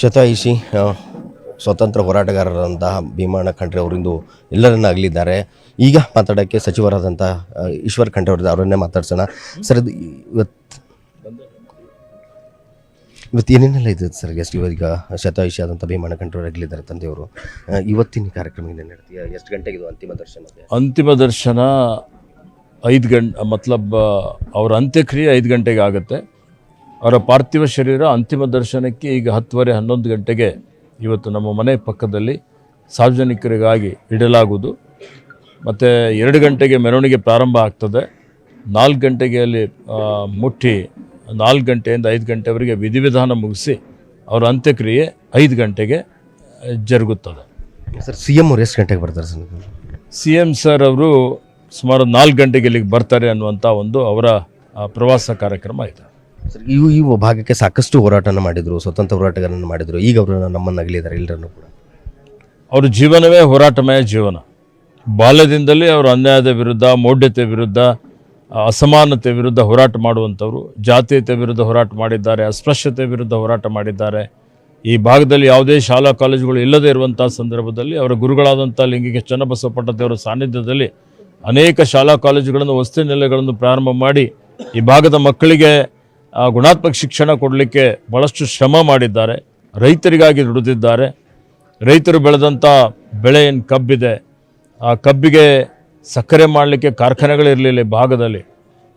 ಶತಾಯುಷಿ ಸ್ವತಂತ್ರ ಹೋರಾಟಗಾರರಂತಹ ಭೀಮಣ್ಣ ಖಂಡ್ರೆ ಅವರಿಂದು ಎಲ್ಲರನ್ನ ಅಗಲಿದ್ದಾರೆ. ಈಗ ಮಾತಾಡೋಕ್ಕೆ ಸಚಿವರಾದಂಥ ಈಶ್ವರ್ ಖಂಡ್ರೆ ಅವರನ್ನೇ ಮಾತಾಡ್ಸೋಣ. ಸರ್, ಇವತ್ತು ಏನೇನೆಲ್ಲ ಇದೆ ಸರ್? ಈಗ ಶತಾಯುಷಿ ಆದಂಥ ಭೀಮಣ್ಣ ಖಂಡ್ರೆ ಅವರು ಅಗಲಿದ್ದಾರೆ ತಂದೆಯವರು. ಇವತ್ತಿನ ಕಾರ್ಯಕ್ರಮ ಏನೇನು ನಡ್ತೀಯ? ಎಷ್ಟು ಗಂಟೆಗೆ ಇದು ಅಂತಿಮ ದರ್ಶನ? ಅಂತಿಮ ದರ್ಶನ 5 ಗಂಟೆ, ಮತ್ಲಬ್ ಅವರ ಅಂತ್ಯಕ್ರಿಯೆ 5 ಗಂಟೆಗೆ ಆಗುತ್ತೆ. ಅವರ ಪಾರ್ಥಿವ ಶರೀರ ಅಂತಿಮ ದರ್ಶನಕ್ಕೆ ಈಗ 10:30-11 ಗಂಟೆಗೆ ಇವತ್ತು ನಮ್ಮ ಮನೆ ಪಕ್ಕದಲ್ಲಿ ಸಾರ್ವಜನಿಕರಿಗಾಗಿ ಇಡಲಾಗುವುದು. ಮತ್ತು 2 ಗಂಟೆಗೆ ಮೆರವಣಿಗೆ ಪ್ರಾರಂಭ ಆಗ್ತದೆ. 4 ಗಂಟೆಗೆ ಅಲ್ಲಿ ಮುಟ್ಟಿ 4 ಗಂಟೆಯಿಂದ 5 ಗಂಟೆವರೆಗೆ ವಿಧಿವಿಧಾನ ಮುಗಿಸಿ ಅವರ ಅಂತ್ಯಕ್ರಿಯೆ 5 ಗಂಟೆಗೆ ಜರುಗುತ್ತದೆ. ಸರ್, ಸಿ ಎಂ ಅವರು ಎಷ್ಟು ಗಂಟೆಗೆ ಬರ್ತಾರೆ ಸರ್? ಸಿ ಎಂ ಸರ್ ಅವರು ಸುಮಾರು 4 ಗಂಟೆಗೆ ಇಲ್ಲಿಗೆ ಬರ್ತಾರೆ ಅನ್ನುವಂಥ ಒಂದು ಅವರ ಪ್ರವಾಸ ಕಾರ್ಯಕ್ರಮ ಇದೆ. ಸರ್, ಈ ಭಾಗಕ್ಕೆ ಸಾಕಷ್ಟು ಹೋರಾಟನ ಮಾಡಿದರು, ಸ್ವತಂತ್ರ ಹೋರಾಟಗಾರನ ಮಾಡಿದರು. ಈಗ ಅವರು ನಮ್ಮನ್ನು ಅಗಲಿದ್ದಾರೆ ಎಲ್ಲರನ್ನೂ ಕೂಡ. ಅವ್ರ ಜೀವನವೇ ಹೋರಾಟಮಯ ಜೀವನ. ಬಾಲ್ಯದಿಂದಲೇ ಅವರು ಅನ್ಯಾಯದ ವಿರುದ್ಧ, ಮೌಢ್ಯತೆ ವಿರುದ್ಧ, ಅಸಮಾನತೆ ವಿರುದ್ಧ ಹೋರಾಟ ಮಾಡುವಂಥವ್ರು. ಜಾತೀಯತೆ ವಿರುದ್ಧ ಹೋರಾಟ ಮಾಡಿದ್ದಾರೆ, ಅಸ್ಪೃಶ್ಯತೆ ವಿರುದ್ಧ ಹೋರಾಟ ಮಾಡಿದ್ದಾರೆ. ಈ ಭಾಗದಲ್ಲಿ ಯಾವುದೇ ಶಾಲಾ ಕಾಲೇಜುಗಳು ಇಲ್ಲದೇ ಇರುವಂಥ ಸಂದರ್ಭದಲ್ಲಿ ಅವರ ಗುರುಗಳಾದಂಥ ಲಿಂಗಿಕ ಚನ್ನಬಸವ ಪಟ್ಟದೇವರ ಸಾನ್ನಿಧ್ಯದಲ್ಲಿ ಅನೇಕ ಶಾಲಾ ಕಾಲೇಜುಗಳನ್ನು, ವಸತಿ ನೆಲೆಗಳನ್ನು ಪ್ರಾರಂಭ ಮಾಡಿ ಈ ಭಾಗದ ಮಕ್ಕಳಿಗೆ ಗುಣಾತ್ಮಕ ಶಿಕ್ಷಣ ಕೊಡಲಿಕ್ಕೆ ಭಾಳಷ್ಟು ಶ್ರಮ ಮಾಡಿದ್ದಾರೆ. ರೈತರಿಗಾಗಿ ದುಡಿದಿದ್ದಾರೆ. ರೈತರು ಬೆಳೆದಂಥ ಬೆಳೆ ಏನು ಕಬ್ಬಿದೆ, ಆ ಕಬ್ಬಿಗೆ ಸಕ್ಕರೆ ಮಾಡಲಿಕ್ಕೆ ಕಾರ್ಖಾನೆಗಳಿರಲಿಲ್ಲ. ಈ ಭಾಗದಲ್ಲಿ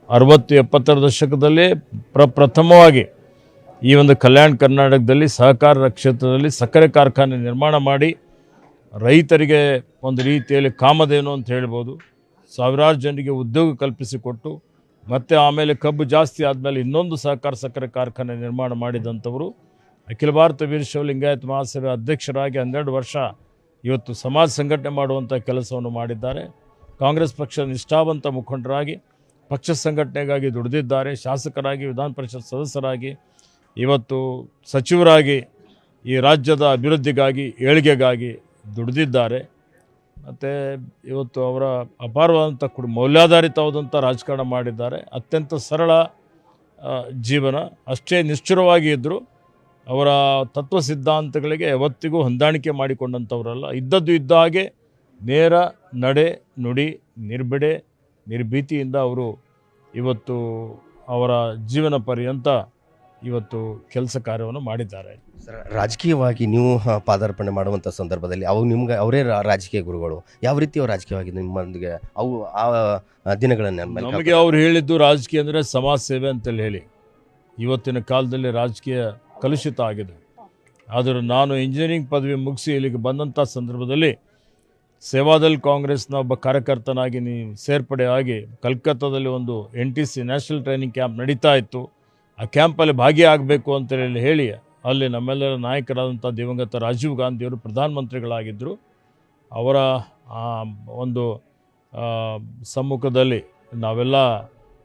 60-70ರ ದಶಕದಲ್ಲಿ ಪ್ರಥಮವಾಗಿ ಈ ಒಂದು ಕಲ್ಯಾಣ ಕರ್ನಾಟಕದಲ್ಲಿ ಸಹಕಾರ ಕ್ಷೇತ್ರದಲ್ಲಿ ಸಕ್ಕರೆ ಕಾರ್ಖಾನೆ ನಿರ್ಮಾಣ ಮಾಡಿ ರೈತರಿಗೆ ಒಂದು ರೀತಿಯಲ್ಲಿ ಕಾಮಧೇನು ಅಂತ ಹೇಳ್ಬೋದು, ಸಾವಿರಾರು ಜನರಿಗೆ ಉದ್ಯೋಗ ಕಲ್ಪಿಸಿಕೊಟ್ಟು, ಮತ್ತು ಆಮೇಲೆ ಕಬ್ಬು ಜಾಸ್ತಿ ಆದಮೇಲೆ ಇನ್ನೊಂದು ಸಹಕಾರ ಸಕ್ಕರೆ ಕಾರ್ಖಾನೆ ನಿರ್ಮಾಣ ಮಾಡಿದಂಥವರು. ಅಖಿಲ ಭಾರತ ವೀರಶೈವ ಲಿಂಗಾಯತ ಮಹಾಸಭೆ ಅಧ್ಯಕ್ಷರಾಗಿ 12 ವರ್ಷ ಇವತ್ತು ಸಮಾಜ ಸಂಘಟನೆ ಮಾಡುವಂಥ ಕೆಲಸವನ್ನು ಮಾಡಿದ್ದಾರೆ. ಕಾಂಗ್ರೆಸ್ ಪಕ್ಷದ ನಿಷ್ಠಾವಂತ ಮುಖಂಡರಾಗಿ ಪಕ್ಷ ಸಂಘಟನೆಗಾಗಿ ದುಡಿದಿದ್ದಾರೆ. ಶಾಸಕರಾಗಿ, ವಿಧಾನ ಪರಿಷತ್ ಸದಸ್ಯರಾಗಿ, ಇವತ್ತು ಸಚಿವರಾಗಿ ಈ ರಾಜ್ಯದ ಅಭಿವೃದ್ಧಿಗಾಗಿ, ಏಳಿಗೆಗಾಗಿ ದುಡಿದಿದ್ದಾರೆ. ಮತ್ತು ಇವತ್ತು ಅವರ ಅಪಾರವಾದಂಥ ಮೌಲ್ಯಾಧಾರಿತವಾದಂಥ ರಾಜಕಾರಣ ಮಾಡಿದ್ದಾರೆ. ಅತ್ಯಂತ ಸರಳ ಜೀವನ, ಅಷ್ಟೇ ನಿಷ್ಠುರವಾಗಿ ಇದ್ದರು. ಅವರ ತತ್ವ ಸಿದ್ಧಾಂತಗಳಿಗೆ ಯಾವತ್ತಿಗೂ ಹೊಂದಾಣಿಕೆ ಮಾಡಿಕೊಂಡಂಥವರಲ್ಲ. ಇದ್ದದ್ದು ಇದ್ದ ಹಾಗೆ ನೇರ ನಡೆ ನುಡಿ, ನಿರ್ಬಿಡೆ ನಿರ್ಭೀತಿಯಿಂದ ಅವರು ಇವತ್ತು ಅವರ ಜೀವನ ಪರ್ಯಂತ ಇವತ್ತು ಕೆಲಸ ಕಾರ್ಯವನ್ನು ಮಾಡಿದ್ದಾರೆ. ಸರ್, ರಾಜಕೀಯವಾಗಿ ನೀವು ಪಾದಾರ್ಪಣೆ ಮಾಡುವಂಥ ಸಂದರ್ಭದಲ್ಲಿ ಅವರೇ ರಾಜಕೀಯ ಗುರುಗಳು. ಯಾವ ರೀತಿ ಅವ್ರು ರಾಜಕೀಯವಾಗಿ ನಿಮ್ಮೊಂದಿಗೆ ಆ ದಿನಗಳನ್ನು ನಮಗೆ ಅವ್ರು ಹೇಳಿದ್ದು ರಾಜಕೀಯ ಅಂದರೆ ಸಮಾಜ ಸೇವೆ ಅಂತೇಳಿ ಹೇಳಿ. ಇವತ್ತಿನ ಕಾಲದಲ್ಲಿ ರಾಜಕೀಯ ಕಲುಷಿತ ಆಗಿದೆ. ಆದರೂ ನಾನು ಇಂಜಿನಿಯರಿಂಗ್ ಪದವಿ ಮುಗಿಸಿ ಇಲ್ಲಿಗೆ ಬಂದಂಥ ಸಂದರ್ಭದಲ್ಲಿ ಸೇವಾದಲ್ ಕಾಂಗ್ರೆಸ್ನ ಒಬ್ಬ ಕಾರ್ಯಕರ್ತನಾಗಿ ಸೇರ್ಪಡೆ ಆಗಿ ಕಲ್ಕತ್ತಾದಲ್ಲಿ ಒಂದು NTC ನ್ಯಾಷನಲ್ ಟ್ರೈನಿಂಗ್ ಕ್ಯಾಂಪ್ ನಡೀತಾ ಇತ್ತು. ಆ ಕ್ಯಾಂಪಲ್ಲಿ ಭಾಗಿಯಾಗಬೇಕು ಅಂತೇಳಿ ಹೇಳಿ ಅಲ್ಲಿ ನಮ್ಮೆಲ್ಲರ ನಾಯಕರಾದಂಥ ದಿವಂಗತ ರಾಜೀವ್ ಗಾಂಧಿಯವರು ಪ್ರಧಾನಮಂತ್ರಿಗಳಾಗಿದ್ದರು. ಅವರ ಒಂದು ಸಮ್ಮುಖದಲ್ಲಿ ನಾವೆಲ್ಲ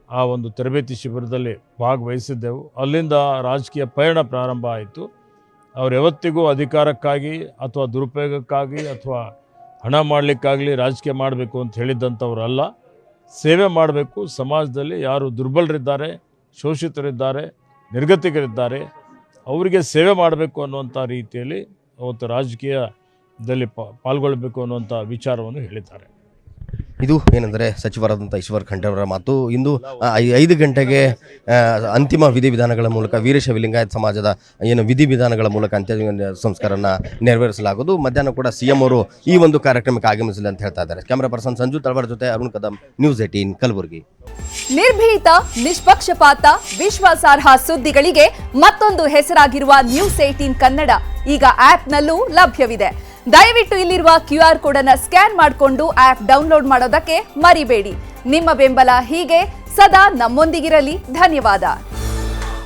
ಆ ಒಂದು ತರಬೇತಿ ಶಿಬಿರದಲ್ಲಿ ಭಾಗವಹಿಸಿದ್ದೆವು. ಅಲ್ಲಿಂದ ರಾಜಕೀಯ ಪಯಣ ಪ್ರಾರಂಭ ಆಯಿತು. ಅವರು ಯಾವತ್ತಿಗೂ ಅಧಿಕಾರಕ್ಕಾಗಿ ಅಥವಾ ದುರುಪಯೋಗಕ್ಕಾಗಿ ಅಥವಾ ಹಣ ಮಾಡಲಿಕ್ಕಾಗಲಿ ರಾಜಕೀಯ ಮಾಡಬೇಕು ಅಂತ ಹೇಳಿದ್ದಂಥವರಲ್ಲ. ಸೇವೆ ಮಾಡಬೇಕು. ಸಮಾಜದಲ್ಲಿ ಯಾರು ದುರ್ಬಲರಿದ್ದಾರೆ, ಶೋಷಿತರಿದ್ದಾರೆ, ನಿರ್ಗತಿಕರಿದ್ದಾರೆ, ಅವರಿಗೆ ಸೇವೆ ಮಾಡಬೇಕು ಅನ್ನುವಂಥ ರೀತಿಯಲ್ಲಿ ಅವತ್ತು ರಾಜಕೀಯದಲ್ಲಿ ಪಾಲ್ಗೊಳ್ಳಬೇಕು ಅನ್ನುವಂಥ ವಿಚಾರವನ್ನು ಹೇಳಿದ್ದಾರೆ. ಇದು ಏನೆಂದರೆ ಸಚಿವರಾದಂಥ ಈಶ್ವರ್ ಖಂಡ್ರೆ ಅವರ ಮಾತು. ಇಂದು 5 ಗಂಟೆಗೆ ಅಂತಿಮ ವಿಧಿವಿಧಾನಗಳ ಮೂಲಕ ವೀರಶೈವ ಲಿಂಗಾಯತ ಸಮಾಜದ ಏನು ವಿಧಿವಿಧಾನಗಳ ಮೂಲಕ ಅಂತ್ಯ ಸಂಸ್ಕಾರನ ನೆರವೇರಿಸಲಾಗುವುದು. ಮಧ್ಯಾಹ್ನ ಕೂಡ CM ಅವರು ಈ ಒಂದು ಕಾರ್ಯಕ್ರಮಕ್ಕೆ ಆಗಮಿಸಲಿ ಅಂತ ಹೇಳ್ತಾ ಇದ್ದಾರೆ. ಕ್ಯಾಮರಾ ಪರ್ಸನ್ ಸಂಜು ತಳವಾರ್ ಜೊತೆ ಅರುಣ್ ಕದಂ, ನ್ಯೂಸ್ 18 ಕಲಬುರಗಿ. ನಿರ್ಭೀತ, ನಿಷ್ಪಕ್ಷಪಾತ, ವಿಶ್ವಾಸಾರ್ಹ ಸುದ್ದಿಗಳಿಗೆ ಮತ್ತೊಂದು ಹೆಸರಾಗಿರುವ ನ್ಯೂಸ್ 18 ಕನ್ನಡ ಈಗ ಆಪ್ನಲ್ಲೂ ಲಭ್ಯವಿದೆ. ದಯವಿಟ್ಟು ಇಲ್ಲಿರುವ QR ಕೋಡ್ ಅನ್ನು ಸ್ಕ್ಯಾನ್ ಮಾಡಿಕೊಂಡು ಆಪ್ ಡೌನ್ಲೋಡ್ ಮಾಡೋದಕ್ಕೆ ಮರಿಬೇಡಿ. ನಿಮ್ಮ ಬೆಂಬಲ ಹೀಗೆ ಸದಾ ನಮ್ಮೊಂದಿಗಿರಲಿ. ಧನ್ಯವಾದ.